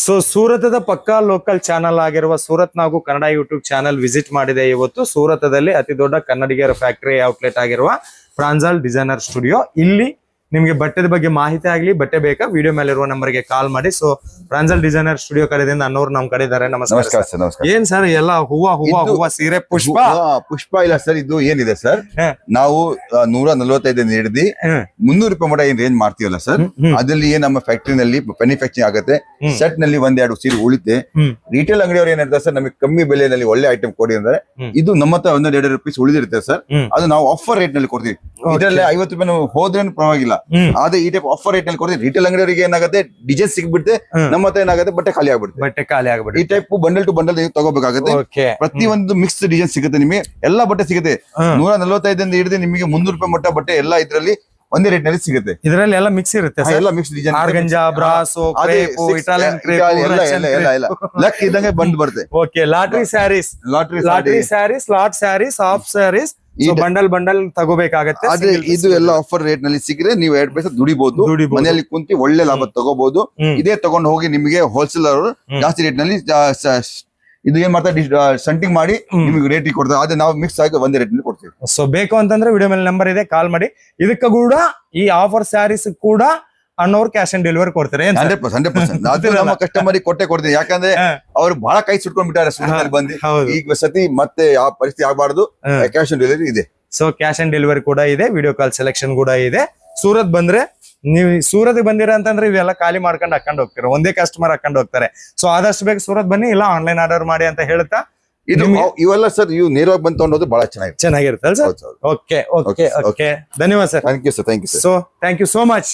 So ಸೂರತದ ಪಕ್ಕಾ local channel ಆಗಿರುವ ಸೂರತ್ ನಾವು ಕನ್ನಡ ಯೂಟ್ಯೂಬ್ ಚಾನಲ್ ವಿಸಿಟ್ ಮಾಡಿದೆ ಇವತ್ತು. ಸೂರತದಲ್ಲಿ ಅತಿ ದೊಡ್ಡ ಕನ್ನಡಿಗರ ಫ್ಯಾಕ್ಟರಿ ಔಟ್ಲೆಟ್ ಆಗಿರುವ ಪ್ರಾಂಜಲ್ ಡಿಸೈನರ್ ಸ್ಟುಡಿಯೋ. ಇಲ್ಲಿ ನಿಮಗೆ ಬಟ್ಟೆದ ಬಗ್ಗೆ ಮಾಹಿತಿ ಆಗ್ಲಿ, ಬಟ್ಟೆ ಬೇಕಾ, ವಿಡಿಯೋ ಮೇಲೆ ಇರುವ ನಂಬರ್ಗೆ ಕಾಲ್ ಮಾಡಿ. ಸೊ ಪ್ರಾಂಜಲ್ ಡಿಸೈನರ್ ಸ್ಟುಡಿಯೋ ಕಡೆದಿಂದ ಅನ್ನೋರು ನಮ್ ಕಡೆ ಇದಾರೆ. ನಮಸ್ಕಾರ ಸರ್. ನಮಸ್ಕಾರ. ಏನ್ ಸರ್ ಎಲ್ಲ ಹೂವ ಸೀರೆ ಪುಷ್ಪ ಇಲ್ಲ ಸರ್, ಇದು ಏನಿದೆ ಸರ್, ನಾವು 145 ಹಿಡಿದು 300 ರೂಪಾಯಿ ಮಟ ಏನ್ ರೇಂಜ್ ಮಾಡ್ತೀವಲ್ಲ ಸರ್, ಅದ್ರಲ್ಲಿ ಏನ್ ನಮ್ಮ ಫ್ಯಾಕ್ಟರಿನಲ್ಲಿ ಮ್ಯಾನುಫ್ಯಾಕ್ಚರಿಂಗ್ ಆಗುತ್ತೆ. ಸೆಟ್ ನಲ್ಲಿ 1-2 ಸೀರೆ ಉಳಿತೆ. ರಿಟೇಲ್ ಅಂಗಡಿಯವರು ಏನ್ ಹೇಳ್ತಾರೆ ಸರ್, ನಮಗೆ ಕಮ್ಮಿ ಬೆಲೆಯಲ್ಲಿ ಒಳ್ಳೆ ಐಟಮ್ ಕೊಡಿ ಅಂದ್ರೆ ಇದು ನಮ್ಮ ಹತ್ರ 1-2 ರೂಪಾಯಿ ಉಳಿದಿರುತ್ತೆ ಸರ್. ಅದು ನಾವು ಆಫರ್ ರೇಟ್ ನಲ್ಲಿ ಕೊಡ್ತೀವಿ. ಇದರಲ್ಲಿ 50 ರೂಪಾಯಿ ಹೋದ್ರೇನು ಪರವಾಗಿಲ್ಲ. ಆದ್ರೆ ಈ ಟೈಪ್ ಆಫರ್ ರೇಟ್ ನಲ್ಲಿ ಕೊಡ್ತೀವಿ. ರಿಟೇಲ್ ಅಂಗಡಿಯವರಿಗೆ ಏನಾಗುತ್ತೆ, ಡಿಸೈನ್ ಸಿಗ್ಬಿಡುತ್ತೆ, ನಮ್ಮ ಹತ್ರ ಏನಾಗುತ್ತೆ ಬಟ್ಟೆ ಖಾಲಿ ಆಗ್ಬಿಡುತ್ತೆ. ಈ ಟೈಪ್ ಬಂಡಲ್ ಟು ಬಂಡಲ್ ತಗೋಬೇಕಾಗುತ್ತೆ. ಪ್ರತಿ ಒಂದು ಮಿಕ್ಸ್ ಡಿಸೈನ್ ಸಿಗುತ್ತೆ, ನಿಮಗೆ ಎಲ್ಲಾ ಬಟ್ಟೆ ಸಿಗುತ್ತೆ. 145 ಹಿಡಿದು ನಿಮಗೆ 300 ರೂಪಾಯಿ ಮಟ್ಟ ಬಟ್ಟೆ ಎಲ್ಲ ಇದ್ರಲ್ಲಿ ಒಂದೇ ರೇಟ್ ನಲ್ಲಿ ಸಿಗುತ್ತೆ. ಇದರಲ್ಲಿ ಎಲ್ಲ ಮಿಕ್ಸ್ ಇರುತ್ತೆ, ಎಲ್ಲ mix design, organza, brasso, crepe, Italian crepe, ಎಲ್ಲ ಲಕ್ ಇದ್ದಂಗೆ ಬಂದ್ ಬರುತ್ತೆ. Okay, lottery saris, lot saris, half saris, bundle ತಗೋಬೇಕಾಗತ್ತೆ. ಆದ್ರೆ ಇದು ಎಲ್ಲ ಆಫರ್ ರೇಟ್ ನಲ್ಲಿ ಸಿಕ್ಕಿದ್ರೆ ನೀವು 2 ಪೈಸೆ ದುಡಿಬಹುದು, ಮನೆಯಲ್ಲಿ ಕುಂತಿ ಒಳ್ಳೆ ಲಾಭ ತಗೋಬಹುದು. ಇದೇ ತಗೊಂಡು ಹೋಗಿ ನಿಮಗೆ ಹೋಲ್ಸೇಲರ್ ಅವರು ಜಾಸ್ತಿ ರೇಟ್ ನಲ್ಲಿ ಇದು ಏನ್ ಮಾಡ್ತಾರೆ, ಸಂಟಿಂಗ್ ಮಾಡಿ ನಿಮಗೆ ರೇಟ್ ಕೊಡ್ತಾರೆ. ಆದ್ರೆ ನಾವು ಮಿಕ್ಸ್ ಆಗಿ ಒಂದೇ ರೇಟ್ ನಲ್ಲಿ ಕೊಡ್ತೀವಿ. ಸೊ ಬೇಕು ಅಂತಂದ್ರೆ ವಿಡಿಯೋ ಮೇಲೆ ನಂಬರ್ ಇದೆ, ಕಾಲ್ ಮಾಡಿ. ಇದಕ್ಕ ಕೂಡ ಈ ಆಫರ್ ಸ್ಯಾರೀಸ್ ಕೂಡ ಅನ್ನೋರು ಕ್ಯಾಶ್ ಆನ್ ಡೆಲಿವರಿ ಕೊಡ್ತಾರೆ. 100%. ಅದು ನಮ್ಮ ಕಸ್ಟಮರ್ ಕೊಟ್ಟೆ ಕೊಡ್ತೀವಿ. ಯಾಕಂದ್ರೆ ಅವ್ರು ಬಹಳ ಕೈ ಸುಟ್ಕೊಂಡ್ಬಿಟ್ಟಾರೆ ಸುಮ್ಮನೆ ಬಂದು. ಈಗ ಸತಿ ಮತ್ತೆ ಆ ಪರಿಸ್ಥಿತಿ ಆಗಬಾರ್ದು, ಕ್ಯಾಶ್ ಆನ್ ಡೆಲಿವರಿ ಇದೆ. ಸೊ ಕ್ಯಾಶ್ ಆನ್ ಡೆಲಿವರಿ ಕೂಡ ಇದೆ, ವಿಡಿಯೋ ಕಾಲ್ ಸೆಲೆಕ್ಷನ್ ಕೂಡ ಇದೆ. ಸೂರತ್ ಬಂದ್ರೆ ನೀವು ಸೂರತ್ ಬಂದಿರ ಅಂತಂದ್ರೆ ಇವೆಲ್ಲ ಖಾಲಿ ಮಾಡ್ಕೊಂಡು ಹಾಕೊಂಡು ಹೋಗ್ತಾರೆ, ಒಂದೇ ಕಸ್ಟಮರ್ ಹಾಕೊಂಡು ಹೋಗ್ತಾರೆ. ಸೊ ಆದಷ್ಟು ಬೇಗ ಸೂರತ್ ಬನ್ನಿ, ಇಲ್ಲ ಆನ್ಲೈನ್ ಆರ್ಡರ್ ಮಾಡಿ ಅಂತ ಹೇಳ್ತಾ ಇದು ಇವೆಲ್ಲ ಸರ್ ಇವು ನೇರವಾಗಿ ಬಂದು ತಗೊಂಡೋದು ಬಹಳ ಚೆನ್ನಾಗಿರುತ್ತೆ ಸರ್. ಓಕೆ, ಧನ್ಯವಾದ sir. Thank you sir. So thank you so much.